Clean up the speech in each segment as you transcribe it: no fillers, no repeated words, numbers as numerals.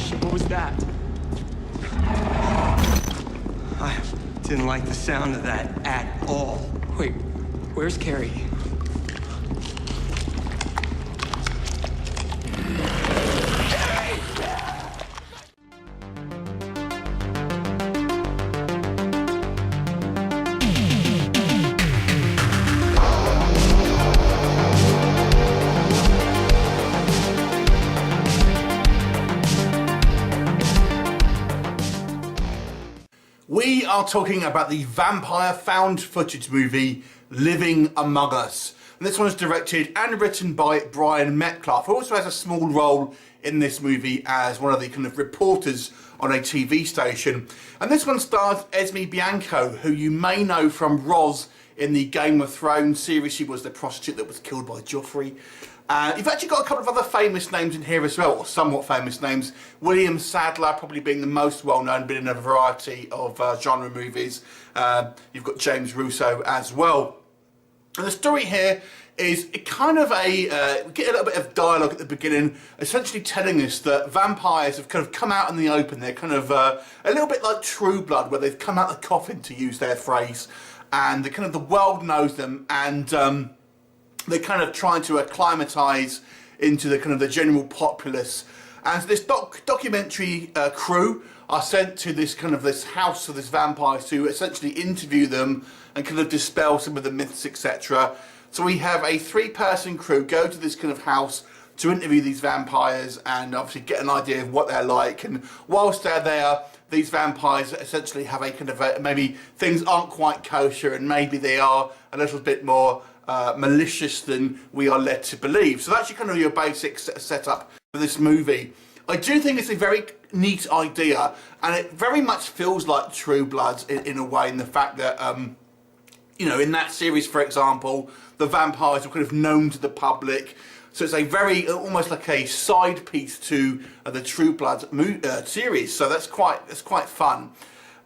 shit, what was that? I didn't like the sound of that at all. Wait, where's Carrie? We are talking about the vampire found footage movie Living Among Us. And this one is directed and written by Brian Metcalf, who also has a small role in this movie as one of the kind of reporters on a TV station. And this one stars Esmé Bianco, who you may know from Roz in the Game of Thrones series. She was the prostitute that was killed by Joffrey. You've actually got a couple of other famous names in here as well, or somewhat famous names. William Sadler probably being the most well-known, been in a variety of genre movies. You've got James Russo as well. And the story here is kind of we get a little bit of dialogue at the beginning, essentially telling us that vampires have kind of come out in the open. They're kind of a little bit like True Blood, where they've come out the coffin, to use their phrase, and the world knows them, and they're kind of trying to acclimatise into the general populace. And this documentary crew are sent to this house of this vampires to essentially interview them and kind of dispel some of the myths, etc. So we have a 3-person crew go to this kind of house to interview these vampires and obviously get an idea of what they're like. And whilst they're there, these vampires essentially have a kind of maybe things aren't quite kosher, and maybe they are a little bit more malicious than we are led to believe. So that's kind of your basic setup for this movie. I do think it's a very neat idea, and it very much feels like True Blood in a way, in the fact that you know, in that series, for example, the vampires were kind of known to the public. So it's a very, almost like a side piece to the True Blood series. So that's quite fun.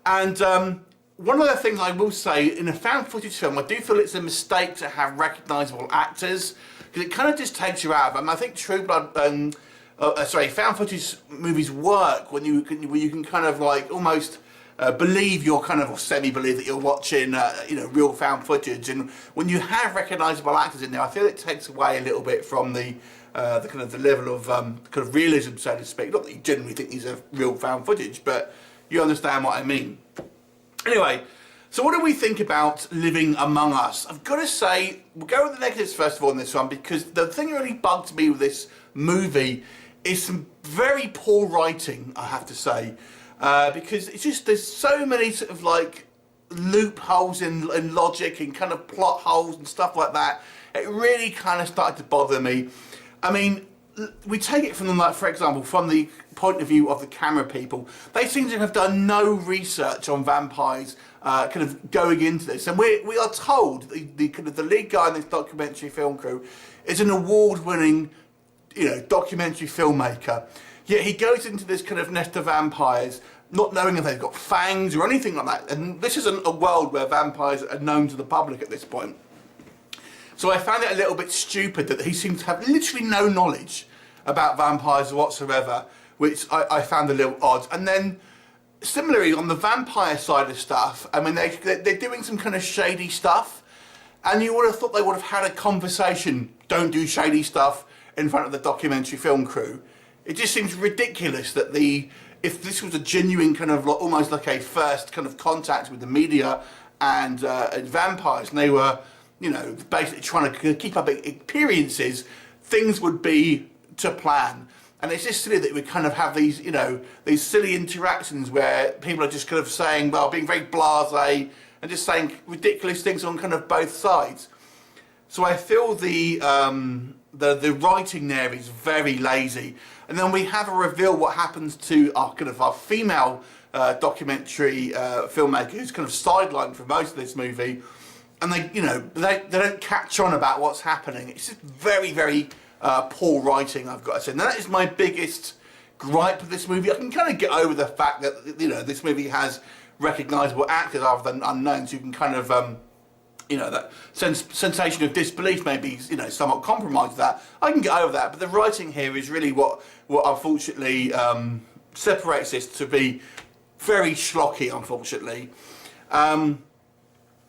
And one of the things I will say, in a found footage film, I do feel it's a mistake to have recognisable actors, because it kind of just takes you out of them. I think True Blood, found footage movies work when you can kind of like almost believe you're kind of, or semi-believe that you're watching, you know, real found footage. And when you have recognisable actors in there, I feel it takes away a little bit from the level of kind of realism, so to speak. Not that you generally think these are real found footage, but you understand what I mean. Anyway, so what do we think about Living Among Us? I've got to say, we'll go with the negatives first of all in this one, because the thing that really bugged me with this movie is some very poor writing, I have to say. Because it's just, there's so many sort of like loopholes in logic and kind of plot holes and stuff like that. It really kind of started to bother me. I mean, we take it from them, like, for example, from the point of view of the camera people. They seem to have done no research on vampires kind of going into this. And we are told the lead guy in this documentary film crew is an award-winning, you know, documentary filmmaker. Yet he goes into this kind of nest of vampires not knowing if they've got fangs or anything like that. And this isn't a world where vampires are known to the public at this point. So I found it a little bit stupid that he seems to have literally no knowledge about vampires whatsoever, which I found a little odd. And then similarly on the vampire side of stuff, I mean, they're doing some kind of shady stuff, and you would have thought they would have had a conversation, don't do shady stuff, in front of the documentary film crew. It just seems ridiculous that if this was a genuine kind of almost like a first kind of contact with the media and vampires, and they were, you know, basically trying to keep up appearances, things would be to plan. And it's just silly that we kind of have these, you know, these silly interactions where people are just kind of saying, well, being very blasé and just saying ridiculous things on kind of both sides. So I feel the writing there is very lazy. And then we have a reveal what happens to our female documentary filmmaker, who's kind of sidelined for most of this movie, and they don't catch on about what's happening. It's just very, very poor writing, I've got to say. And that is my biggest gripe with this movie. I can kind of get over the fact that, you know, this movie has recognisable actors rather than unknowns. You can kind of you know, that sensation of disbelief maybe, you know, somewhat compromised that. I can get over that, but the writing here is really what unfortunately, separates this to be very schlocky, unfortunately.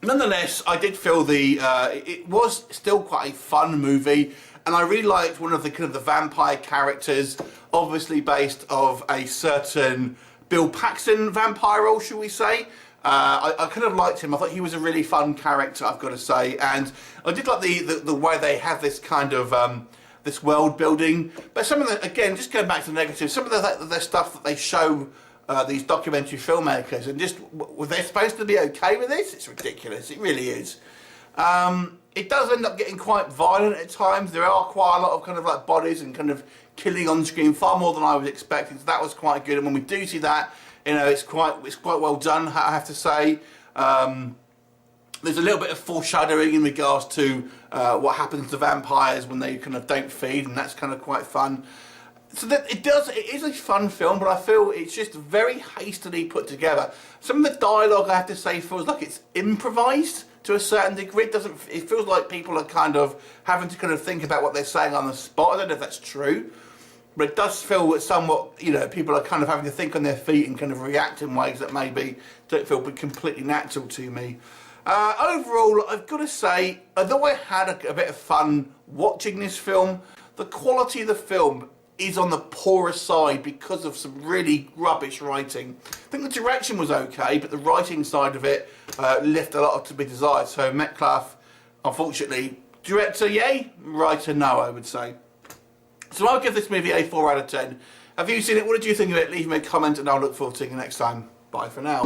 Nonetheless, I did feel it was still quite a fun movie, and I really liked one of the the vampire characters, obviously based off a certain Bill Paxton vampire role, should we say. I kind of liked him. I thought he was a really fun character, I've got to say, and I did like the way they have this kind of this world building. But some of the, again, just going back to the negatives, some of the stuff that they show these documentary filmmakers, and just were they supposed to be okay with this? It's ridiculous. It really is. It does end up getting quite violent at times. There are quite a lot of kind of like bodies and kind of killing on screen, far more than I was expecting. So that was quite good. And when we do see that, you know, it's quite well done, I have to say. There's a little bit of foreshadowing in regards to what happens to vampires when they kind of don't feed, and that's kind of quite fun. So that it is a fun film, but I feel it's just very hastily put together. Some of the dialogue, I have to say, feels like it's improvised to a certain degree. It feels like people are kind of having to kind of think about what they're saying on the spot. I don't know if that's true, but it does feel somewhat, you know, people are kind of having to think on their feet and kind of react in ways that maybe don't feel completely natural to me. Overall, I've got to say, although I had a bit of fun watching this film, the quality of the film is on the poorer side because of some really rubbish writing. I think the direction was okay, but the writing side of it left a lot to be desired. So Metcalf, unfortunately, director yay, writer no, I would say. So I'll give this movie a 4 out of 10. Have you seen it? What did you think of it? Leave me a comment and I'll look forward to seeing you next time. Bye for now.